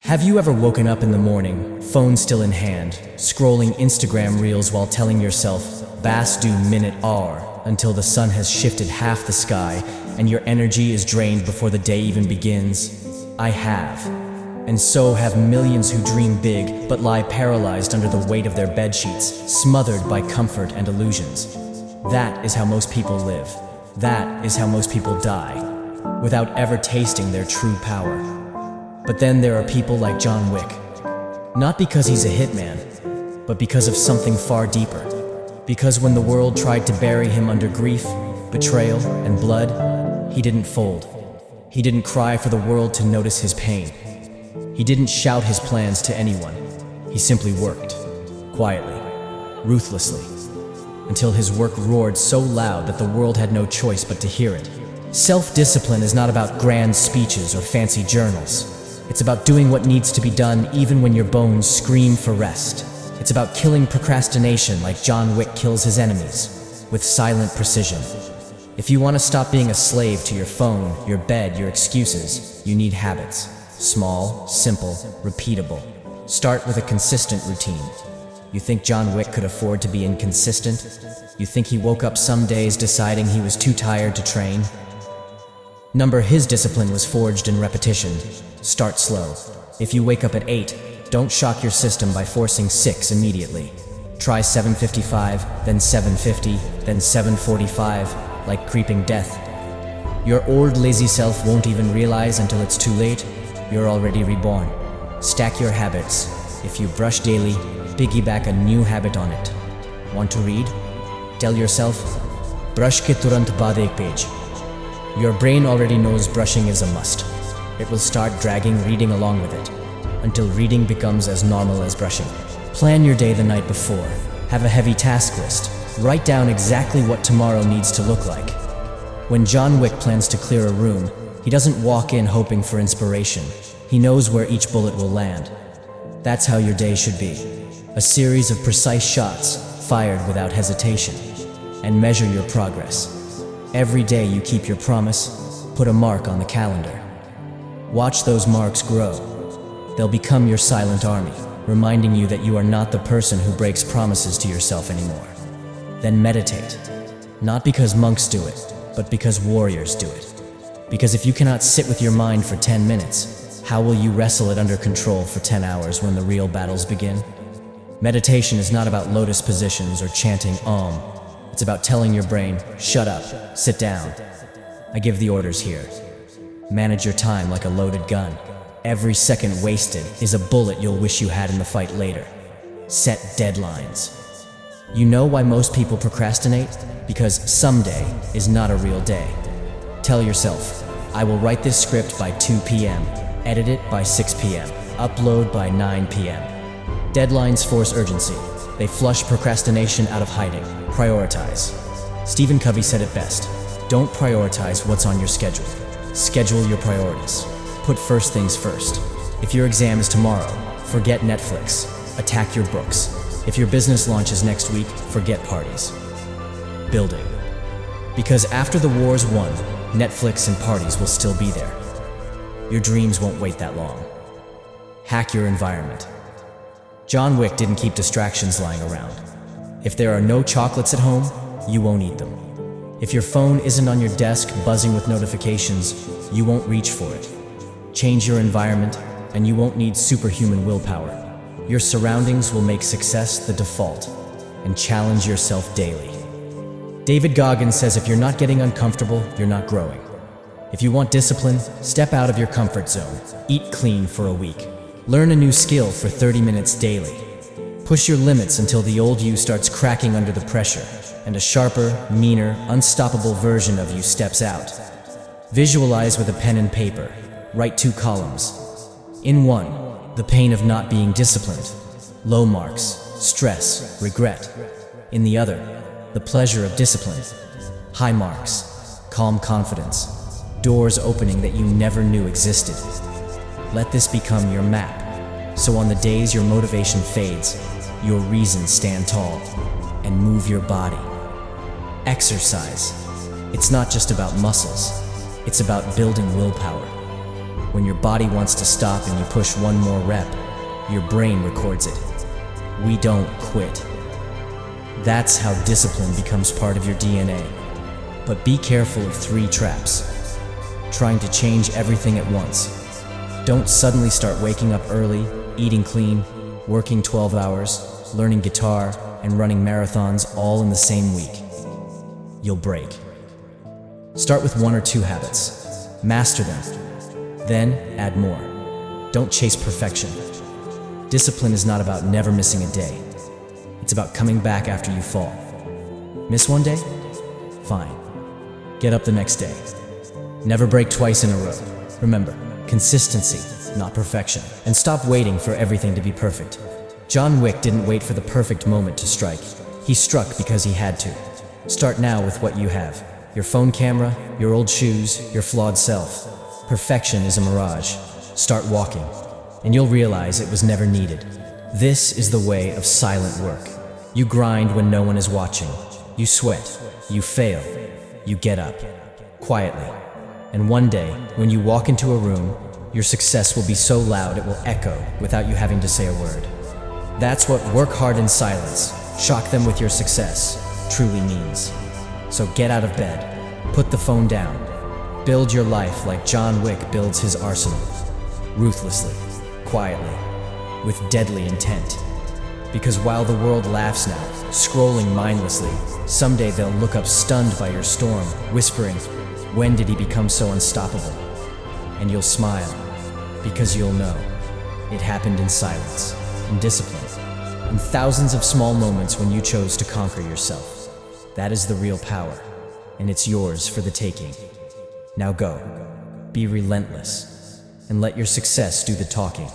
Have you ever woken up in the morning, phone still in hand, scrolling Instagram reels while telling yourself, "Bas du minute hour," until the sun has shifted half the sky and your energy is drained before the day even begins? I have. And so have millions who dream big but lie paralyzed under the weight of their bedsheets, smothered by comfort and illusions. That is how most people live. That is how most people die, without ever tasting their true power. But then there are people like John Wick. Not because he's a hitman, but because of something far deeper. Because when the world tried to bury him under grief, betrayal, and blood, he didn't fold. He didn't cry for the world to notice his pain. He didn't shout his plans to anyone. He simply worked, quietly, ruthlessly, until his work roared so loud that the world had no choice but to hear it. Self-discipline is not about grand speeches or fancy journals. It's about doing what needs to be done even when your bones scream for rest. It's about killing procrastination like John Wick kills his enemies, with silent precision. If you want to stop being a slave to your phone, your bed, your excuses, you need habits. Small, simple, repeatable. Start with a consistent routine. You think John Wick could afford to be inconsistent? You think he woke up some days deciding he was too tired to train? His discipline was forged in repetition. Start slow. If you wake up at 8, don't shock your system by forcing 6 immediately. Try 7:55, then 7:50, then 7:45, like creeping death. Your old lazy self won't even realize until it's too late. You're already reborn. Stack your habits. If you brush daily, piggyback a new habit on it. Want to read? Tell yourself, brush ke turant baad ek page. Your brain already knows brushing is a must. It will start dragging reading along with it, until reading becomes as normal as brushing. Plan your day the night before. Have a heavy task list. Write down exactly what tomorrow needs to look like. When John Wick plans to clear a room, he doesn't walk in hoping for inspiration. He knows where each bullet will land. That's how your day should be. A series of precise shots, fired without hesitation. And measure your progress. Every day you keep your promise, put a mark on the calendar. Watch those marks grow. They'll become your silent army, reminding you that you are not the person who breaks promises to yourself anymore. Then meditate. Not because monks do it, but because warriors do it. Because if you cannot sit with your mind for 10 minutes, how will you wrestle it under control for 10 hours when the real battles begin? Meditation is not about lotus positions or chanting Om. It's about telling your brain, shut up, sit down. I give the orders here. Manage your time like a loaded gun. Every second wasted is a bullet you'll wish you had in the fight later. Set deadlines. You know why most people procrastinate? Because someday is not a real day. Tell yourself, I will write this script by 2 p.m., edit it by 6 p.m., upload by 9 p.m. Deadlines force urgency. They flush procrastination out of hiding. Prioritize. Stephen Covey said it best. Don't prioritize what's on your schedule. Schedule your priorities. Put first things first. If your exam is tomorrow, forget Netflix. Attack your books. If your business launches next week, forget parties. Building. Because after the war's won, Netflix and parties will still be there. Your dreams won't wait that long. Hack your environment. John Wick didn't keep distractions lying around. If there are no chocolates at home, you won't eat them. If your phone isn't on your desk buzzing with notifications, you won't reach for it. Change your environment, and you won't need superhuman willpower. Your surroundings will make success the default, and challenge yourself daily. David Goggins says if you're not getting uncomfortable, you're not growing. If you want discipline, step out of your comfort zone. Eat clean for a week. Learn a new skill for 30 minutes daily. Push your limits until the old you starts cracking under the pressure, and a sharper, meaner, unstoppable version of you steps out. Visualize with a pen and paper. Write 2 columns. In one, the pain of not being disciplined, low marks, stress, regret. In the other, the pleasure of discipline, high marks, calm confidence, doors opening that you never knew existed. Let this become your map, so on the days your motivation fades, your reasons stand tall, and move your body. Exercise. It's not just about muscles, it's about building willpower. When your body wants to stop and you push one more rep, your brain records it. We don't quit. That's how discipline becomes part of your DNA. But be careful of 3 traps. Trying to change everything at once. Don't suddenly start waking up early, eating clean, working 12 hours, learning guitar, and running marathons all in the same week. You'll break. Start with 1 or 2 habits. Master them. Then add more. Don't chase perfection. Discipline is not about never missing a day. It's about coming back after you fall. Miss one day? Fine. Get up the next day. Never break twice in a row. Remember, consistency, not perfection. And stop waiting for everything to be perfect. John Wick didn't wait for the perfect moment to strike. He struck because he had to. Start now with what you have. Your phone camera, your old shoes, your flawed self. Perfection is a mirage. Start walking, and you'll realize it was never needed. This is the way of silent work. You grind when no one is watching. You sweat. You fail. You get up. Quietly. And one day, when you walk into a room, your success will be so loud it will echo without you having to say a word. That's what work hard in silence, shock them with your success, truly means. So get out of bed. Put the phone down. Build your life like John Wick builds his arsenal. Ruthlessly. Quietly. With deadly intent. Because while the world laughs now, scrolling mindlessly, someday they'll look up stunned by your storm, whispering, "When did he become so unstoppable?" And you'll smile, because you'll know it happened in silence, in discipline, in thousands of small moments when you chose to conquer yourself. That is the real power, and it's yours for the taking. Now go, be relentless, and let your success do the talking.